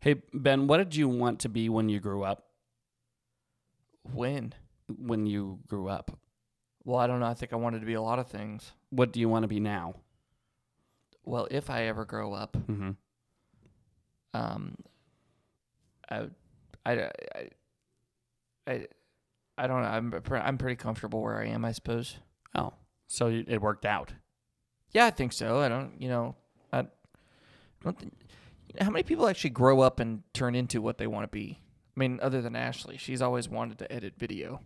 Hey, Ben, what did you want to be when you grew up? When? When you grew up? Well, I don't know. I think I wanted to be a lot of things. What do you want to be now? Well, if I ever grow up, Mm-hmm. I don't know. I'm pretty comfortable where I am, I suppose. Oh, so it worked out. Yeah, I think so. I don't think, how many people actually grow up and turn into what they want to be? I mean, other than Ashley, she's always wanted to edit video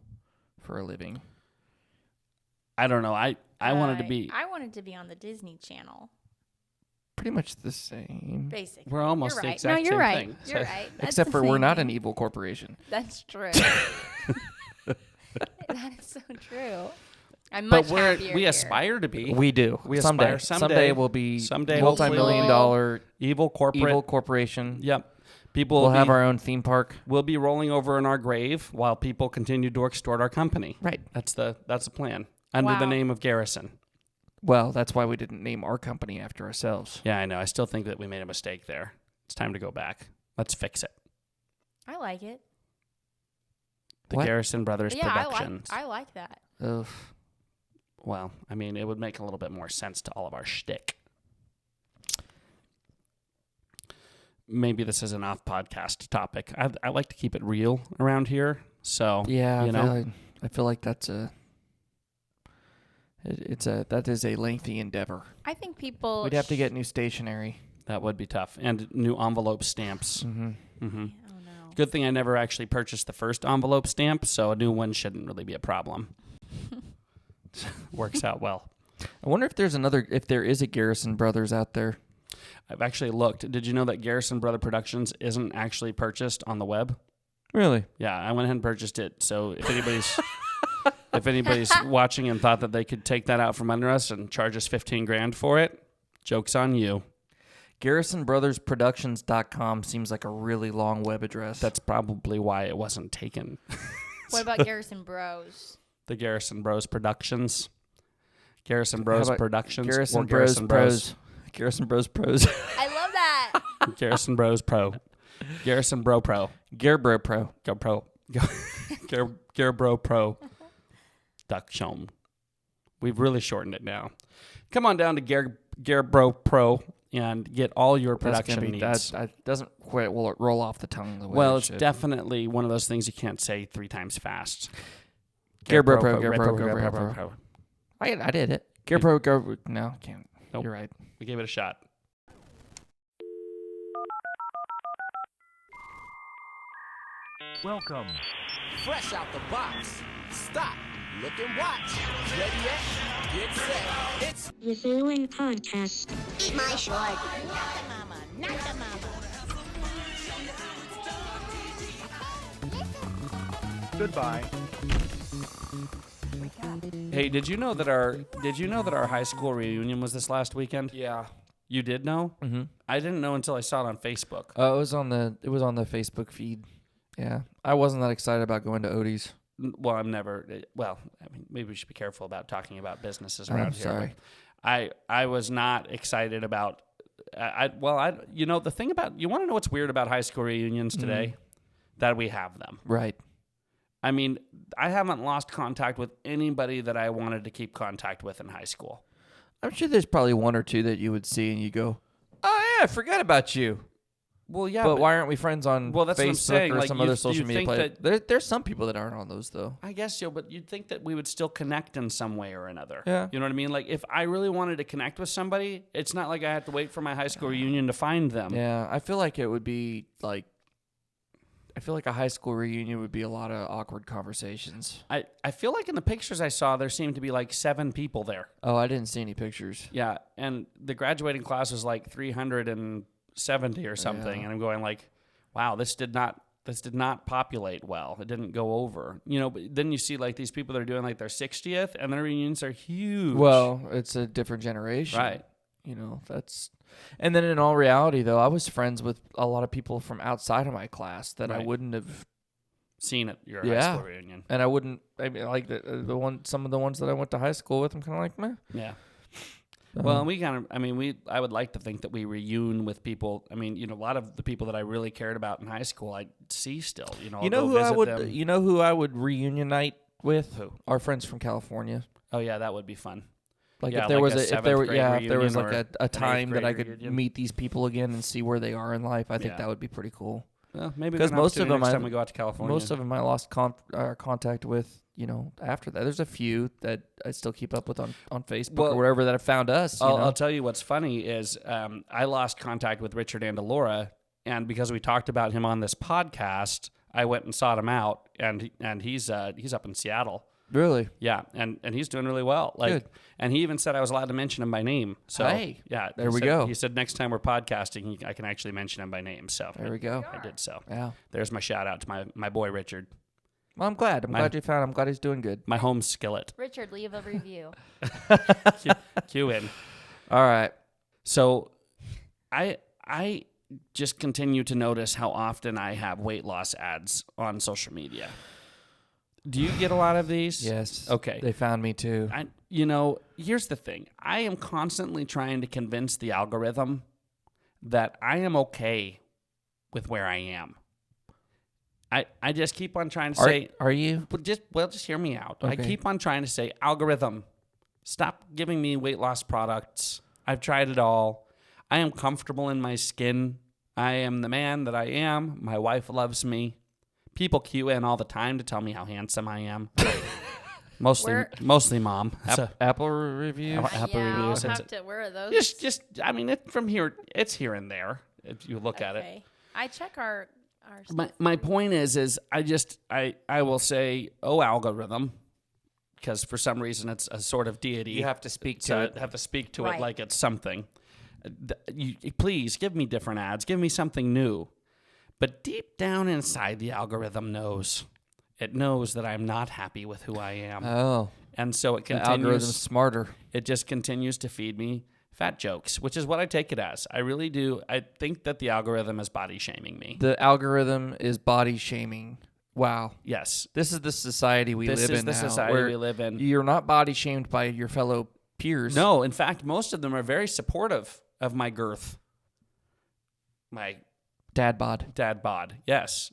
for a living. I don't know. I wanted to be. I wanted to be on the Disney Channel. Pretty much the same. Basically. We're almost you're the right. exact you're same right. thing. You're right. That's Except the for we're same not thing. an evil corporation. That's true. That is so true. I'm But much happier we here. aspire to be. We do. We someday. aspire. Someday we'll be Someday multi-million-dollar evil corporation. Yep. People We'll will have be, our own theme park. We'll be rolling over in our grave while people continue to extort our company. Right. That's the plan. Under the Wow. name of Garrison. Well, that's why we didn't name our company after ourselves. Yeah, I know. I still think that we made a mistake there. It's time to go back. Let's fix it. I like it. The What? Garrison Brothers Yeah, Productions. I like that. Ugh. Well, I mean, it would make a little bit more sense to all of our shtick. Maybe this is an off-podcast topic. I like to keep it real around here. So, Yeah, you know, I feel like that is a lengthy endeavor. I think people. We'd have to get new stationery. that would be tough. And new envelope stamps. Mm-hmm. Mm-hmm. Oh no. Good thing I never actually purchased the first envelope stamp, so a new one shouldn't really be a problem. Works out well. I wonder if there is a Garrison Brothers out there. I've actually looked. Did you know that Garrison Brother Productions isn't actually purchased on the web? Really? Yeah, I went ahead and purchased it. So if anybody's watching and thought that they could take that out from under us and charge us $15,000 for it, joke's on you. GarrisonBrothersProductions.com seems like a really long web address. That's probably why it wasn't taken. What about Garrison Bros? The Garrison Bros Productions. Garrison Bros Productions. Garrison or Bros Garrison Pros. Garrison Bros Pros. I love that. Garrison Bros Pro. Garrison Bro Pro. Garbro Pro. Go Pro. Gerbro Pro. Duckshome. We've really shortened it now. Come on down to Gerbro Pro and get all your production needs. That doesn't quite roll off the tongue the way Well, it it's should. definitely one of those things you can't say 3 times fast. Gerbro Pro. Pro. I did it. Gerbro Pro. No, I can't. Nope. You're right. We gave it a shot. Welcome. Fresh out the box. Stop. Look and watch. Ready yet? Get set. It's The Following Podcast. Eat My Short. Goodbye. Hey, did you know that our high school reunion was this last weekend? Yeah. You did know? Mm-hmm. I didn't know until I saw it on Facebook. It was on the Facebook feed. Yeah. I wasn't that excited about going to Odie's. Well, I mean, maybe we should be careful about talking about businesses around I'm here. sorry. but I was not excited about. The thing about, you want to know what's weird about high school reunions today? That we have them. Right. I mean, I haven't lost contact with anybody that I wanted to keep contact with in high school. I'm sure there's probably one or two that you would see and you go, oh, yeah, I forgot about you. Well, yeah, but why aren't we friends on Well, that's what I'm Facebook saying. or Like, some you- other you social media think platform? There's some people that aren't on those, though. I guess so, but you'd think that we would still connect in some way or another. Yeah. You know what I mean? Like, if I really wanted to connect with somebody, it's not like I have to wait for my high school reunion to find them. Yeah, I feel like it would be like, I feel like a high school reunion would be a lot of awkward conversations. I feel like in the pictures I saw, there seemed to be like 7 people there. Oh, I didn't see any pictures. Yeah, and the graduating class was like 370 or something, Yeah. and I'm going like, wow, this did not populate well. It didn't go over. You know, but then you see like these people that are doing like their 60th, and their reunions are huge. Well, it's a different generation. Right. You know, and then in all reality, though, I was friends with a lot of people from outside of my class that I Right. wouldn't have, Seen at your high Yeah. school reunion. and I mean, like some of the ones that I went to high school with, I'm kind of like, meh. Yeah. Well, we kind of, I mean, I would like to think that we reune with people. I mean, a lot of the people that I really cared about in high school, I see still. I'll You know go who I visit would? them. You know who I would reunite with? Who? Our friends from California. Oh yeah, that would be fun. Like Yeah, if there like was a if there seventh were grade if there was reunion like or a an time that I eighth could grade reunion. meet these people again and see where they are in life, I think Yeah. that would be pretty cool. Well, maybe 'Cause an most of opportunity them next I- time we go out to California. Most of them I lost contact with. After that, there's a few that I still keep up with on Facebook Well, or wherever that have found us. I'll tell you what's funny is I lost contact with Richard Andalora, and because we talked about him on this podcast, I went and sought him out, and he's up in Seattle. Really? Yeah, and he's doing really well. Good. And he even said I was allowed to mention him by name. So Hey, yeah, there he we said- go. He said next time we're podcasting, I can actually mention him by name. So There we go. I did so. Yeah. There's my shout out to my boy Richard, Well, I'm glad. I'm glad you found him. I'm glad he's doing good. my home skillet. Richard, leave a review. Cue in. All right. So I just continue to notice how often I have weight loss ads on social media. Do you get a lot of these? Yes. Okay. They found me too. Here's the thing. I am constantly trying to convince the algorithm that I am okay with where I am. I just keep on trying to say, Are you? but just hear me out. I Okay. keep on trying to say, algorithm, stop giving me weight loss products. I've tried it all. I am comfortable in my skin. I am the man that I am. My wife loves me. People queue in all the time to tell me how handsome I am. Mostly mom. So, Apple review. Apple yeah, reviews. I'll It's have to. Where are those? just I mean, from here, it's here and there if you look at it. Okay. I check our stuff. My point is I will say, oh, algorithm, because for some reason it's a sort of deity. You have to speak to So it. I have to speak to it Right. like it's something. Please give me different ads. Give me something new. But deep down inside, the algorithm knows. It knows that I'm not happy with who I am. Oh, And so it the continues. algorithm's smarter. It just continues to feed me fat jokes, which is what I take it as. I really do. I think that the algorithm is body shaming me. The algorithm is body shaming. Wow. Yes. This is the society we This live is in the now, society where we live in. You're not body shamed by your fellow peers. No, in fact, most of them are very supportive of my girth. My Dad bod. dad bod. Yes.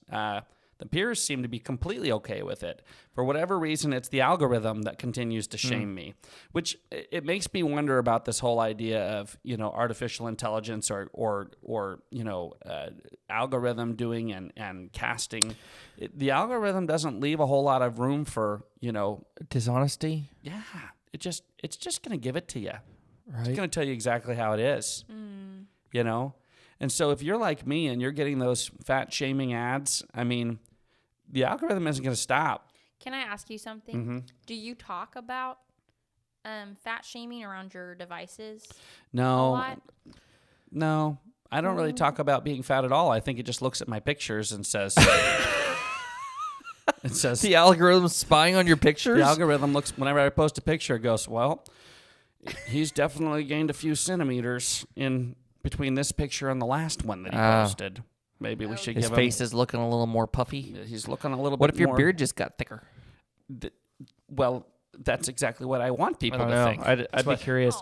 The peers seem to be completely okay with it. For whatever reason, it's the algorithm that continues to shame me, which it makes me wonder about this whole idea of, artificial intelligence or algorithm doing and casting. The algorithm doesn't leave a whole lot of room for, Dishonesty. yeah, it's just going to give it to you. Right. It's going to tell you exactly how it is, And so if you're like me and you're getting those fat shaming ads, I mean, the algorithm isn't going to stop. Can I ask you something? Mm-hmm. Do you talk about fat shaming around your devices a No, lot? no, I don't really talk about being fat at all. I think it just looks at my pictures and says, The algorithm's spying on your pictures? the algorithm looks, whenever I post a picture, it goes, well, he's definitely gained a few centimeters in between this picture and the last one that he posted. Maybe we should His give him. face is looking a little more puffy. He's looking a little What bit if your more. beard just got thicker? Well, that's exactly what I want people I don't to know. think. I'd That's be what- curious.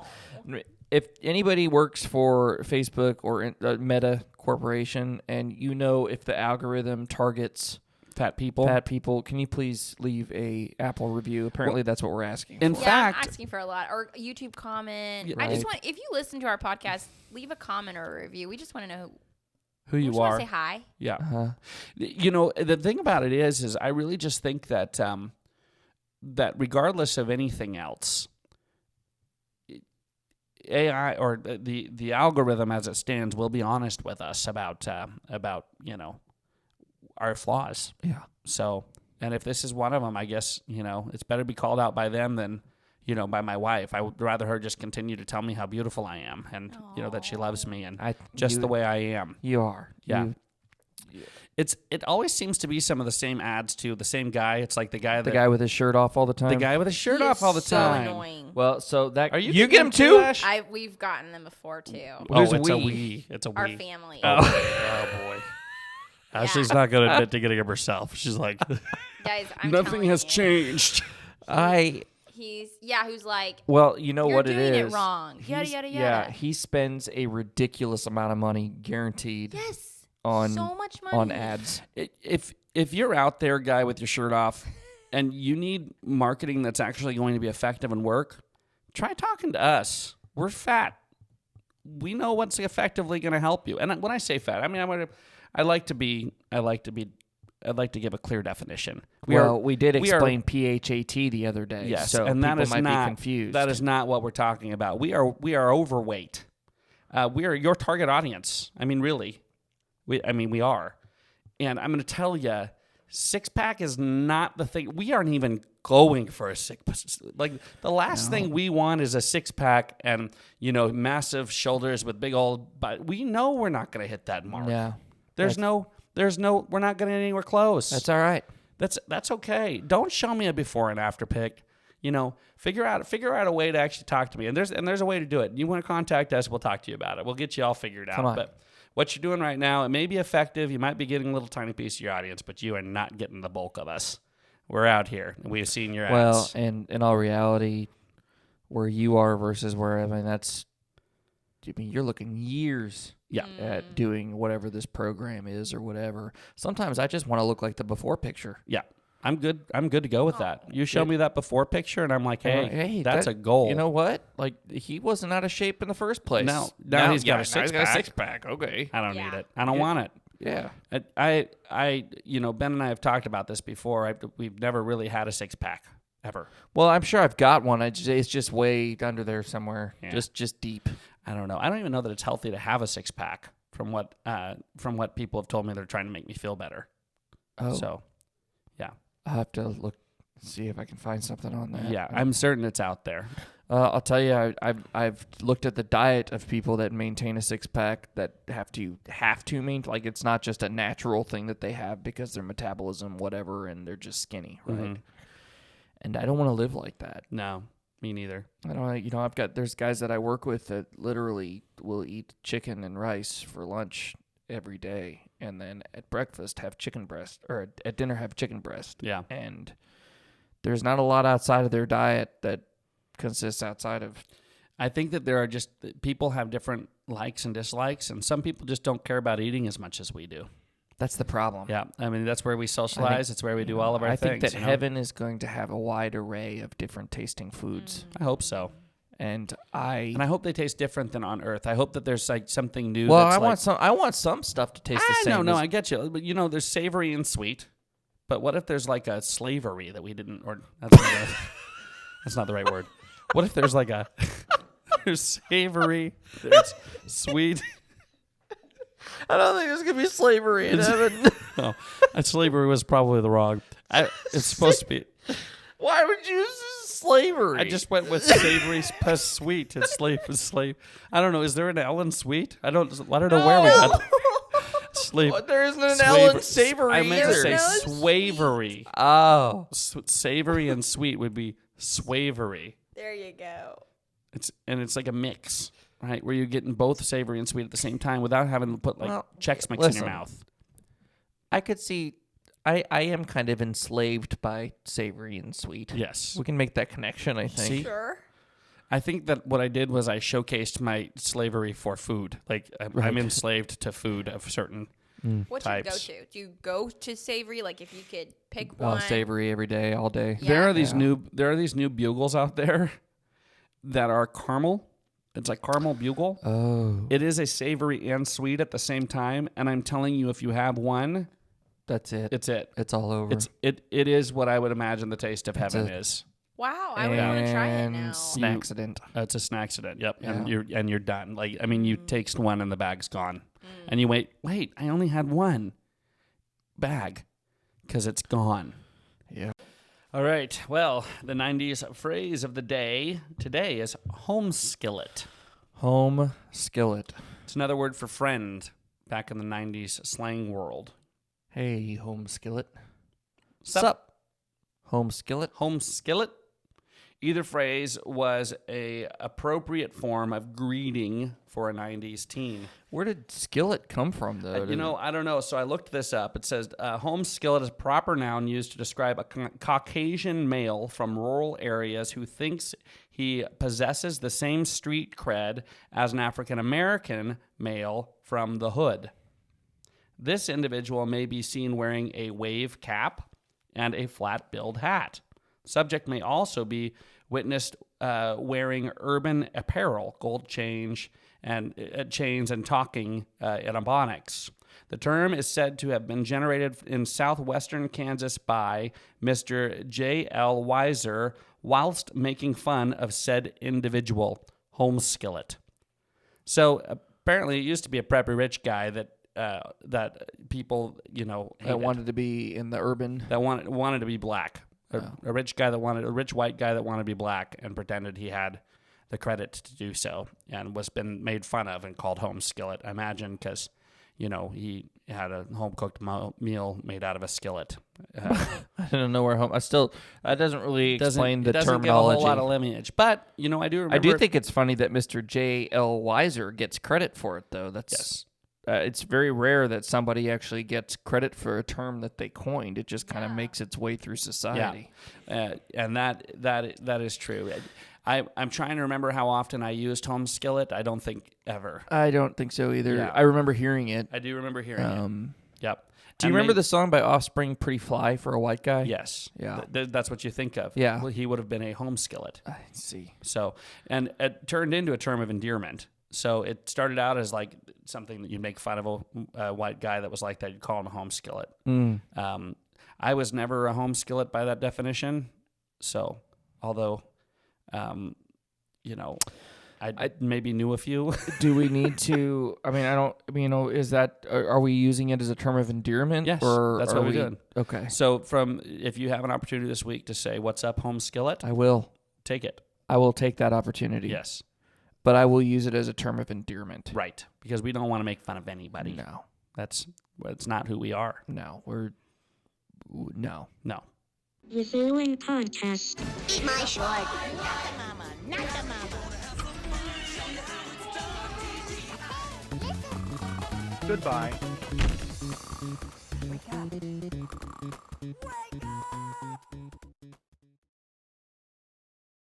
Oh. If anybody works for Facebook or Meta Corporation and if the algorithm targets fat people. fat people, can you please leave a Apple review? Apparently that's what we're asking In for. Yeah, fact, I'm asking for a lot. Or YouTube comment. Yeah, I just right. want, if you listen to our podcast, leave a comment or a review. We just want to know who we you just want are. to say hi. Yeah. Uh-huh. The thing about it is I really just think that that regardless of anything else, AI or the algorithm as it stands will be honest with us about our flaws. Yeah. So, and if this is one of them, I guess it's better be called out by them than by my wife. I would rather her just continue to tell me how beautiful I am and that she loves me and just the way I am. You are. Yeah. You- It always seems to be some of the same ads too. The same guy. It's like the guy with his shirt off all the time. the guy with his shirt He off is all the so time. annoying. Well, so that Are you get getting him too? Ash? We've gotten them before too. Oh, Who's it's a we? we. It's a we. Our family. Oh boy. Ashley's not going to admit to getting him herself. She's like, Guys, I'm nothing telling has you, changed. I who's like, Well, you know you're what it doing is. it wrong. Yada, He's- yada, Yeah, yada. he spends a ridiculous amount of money, guaranteed, yes, on so much money on ads. If you're out there, guy, with your shirt off, and you need marketing that's actually going to be effective and work, try talking to us. We're fat. We know what's effectively going to help you. And when I say fat, I mean I like to give a clear definition. We did we are- explain PHAT the other day. Yes, so and that people is might not be confused. That is not what we're talking about. We are overweight. We are your target audience. I mean, really, we are. And I'm going to tell you, 6-pack is not the thing. We aren't even going for a 6. Like the last thing we want is a 6-pack and massive shoulders with big old. But we know we're not going to hit that mark. Yeah, There's no. We're not getting anywhere close. that's all right. That's okay. Don't show me a before and after pic. Figure out a way to actually talk to me. And there's a way to do it. You want to contact us, we'll talk to you about it. We'll get you all figured out. Come on. But what you're doing right now, it may be effective. You might be getting a little tiny piece of your audience, but you are not getting the bulk of us. We're out here. We've seen your Well, ads. and in all reality, where you are versus where you're looking years Yeah. at doing whatever this program is or whatever. Sometimes I just want to look like the before picture. Yeah. I'm good to go with that. You show me that before picture and I'm like, hey, that's a goal. You know what? Like he wasn't out of shape in the first place. Now he's got a now he's got a 6-pack. 6-pack. Okay. I don't Yeah. need it. I don't want it. Yeah. Ben and I have talked about this before. We've never really had a 6-pack ever. Well, I'm sure I've got one. It's just way under there somewhere. Yeah. Just deep. I don't know. I don't even know that it's healthy to have a 6-pack from what people have told me. They're trying to make me feel better. Oh. So, yeah. I'll have to see if I can find something on that. Yeah, I'm certain it's out there. I'll tell you, I've looked at the diet of people that maintain a 6-pack that have to maintain. Like it's not just a natural thing that they have because their metabolism, whatever, and they're just skinny, right? Mhm. And I don't want to live like that. No, me neither. I don't. There's guys that I work with that literally will eat chicken and rice for lunch every day, and then at breakfast have chicken breast, or at dinner have chicken breast. Yeah. And there's not a lot outside of their diet that consists outside of. I think that there are just people have different likes and dislikes, and some people just don't care about eating as much as we do. That's the problem. Yeah, I mean that's where we socialize. It's where we do all of our I things. think that heaven is going to have a wide array of different tasting foods, I hope so, and and I hope they taste different than on Earth. I hope that there's like something new. well, that's I want some stuff to taste the same. No, as- I get you. But there's savory and sweet. But what if there's like a slavery that we didn't, or that's not the right word. What if there's like there's savory, there's sweet. I don't think there's gonna be slavery in heaven. Oh, slavery was probably the wrong. It's supposed to be. Why would you use slavery? I just went with savory plus sweet and slave. I don't know. Is there an Ellen sweet? I don't know where we got slave. What, there isn't an Swaver- Ellen savory. I meant to say There's no swavery. Oh, Savory and sweet would be swavery. There you go. It's like a mix, right? Where you're getting both savory and sweet at the same time without having to put like Well, Chex Mix in listen. your mouth. I could see. I am kind of enslaved by savory and sweet. Yes. We can make that connection, I think. See? Sure. I think that what I did was I showcased my slavery for food. Like I'm enslaved to food of certain. What do you go Types. to? Do you go to savory? Like if you could pick Oh, one. savory every day, all day. Yeah. There are these new bugles out there that are caramel. It's like caramel bugle. Oh, It is a savory and sweet at the same time, and I'm telling you, if you have one, that's it. it's it. It's all over. It is what I would imagine the taste of heaven is. Wow, I would want to try it And now. Snacksident. It's a snack accident. Yep, Yeah. and you're done. Like I mean, you taste one and the bag's gone, and you wait. I only had one bag because it's gone. Yeah. All right. Well, the '90s phrase of the day today is home skillet. Home skillet. It's another word for friend back in the '90s slang world. Hey, home skillet. Sup? Home skillet. Home skillet. Either phrase was a appropriate form of greeting for a 90s teen. Where did skillet come from, though? I don't know. So I looked this up. It says home skillet is a proper noun used to describe a Caucasian male from rural areas who thinks he possesses the same street cred as an African-American male from the hood. This individual may be seen wearing a wave cap and a flat-billed hat. Subject may also be witnessed wearing urban apparel, gold chains and talking in ebonics. The term is said to have been generated in southwestern Kansas by Mr. J.L. Weiser whilst making fun of said individual, home skillet. So apparently it used to be a preppy rich guy that people, that hated, wanted to be in the urban. that wanted to be black. A rich white guy that wanted to be black and pretended he had the credit to do so, and was been made fun of and called home skillet. I imagine because, he had a home cooked meal made out of a skillet. I don't know where home. That doesn't really explain the It doesn't terminology. give a whole lot of lineage, but I do remember. I do think it's funny that Mr. J.L. Weiser gets credit for it, though. Yes. It's very rare that somebody actually gets credit for a term that they coined. It just kind of makes its way through society. And that is true. I'm trying to remember how often I used home skillet. I don't think ever. I don't think so either. Yeah. I remember hearing it. I do remember hearing it. Yep. Do you remember the song by Offspring, Pretty Fly for a White Guy? Yes. Yeah. That's what you think of. Yeah. Well, he would have been a home skillet. I see. So, and it turned into a term of endearment. So it started out as like something that you'd make fun of a white guy that was like that. You'd call him a home skillet. I was never a home skillet by that definition. So, although, I maybe knew a few. Do we need to? Is that? Are we using it as a term of endearment? Yes, or that's are what we did. Okay, So if you have an opportunity this week to say, "What's up, home skillet?" I will. Take it. I will take that opportunity. Yes. But I will use it as a term of endearment. Right. Because we don't want to make fun of anybody. No. That's not who we are. No. No. No. The following podcast Eat my short. Not the mama, not the mama. Goodbye. Wake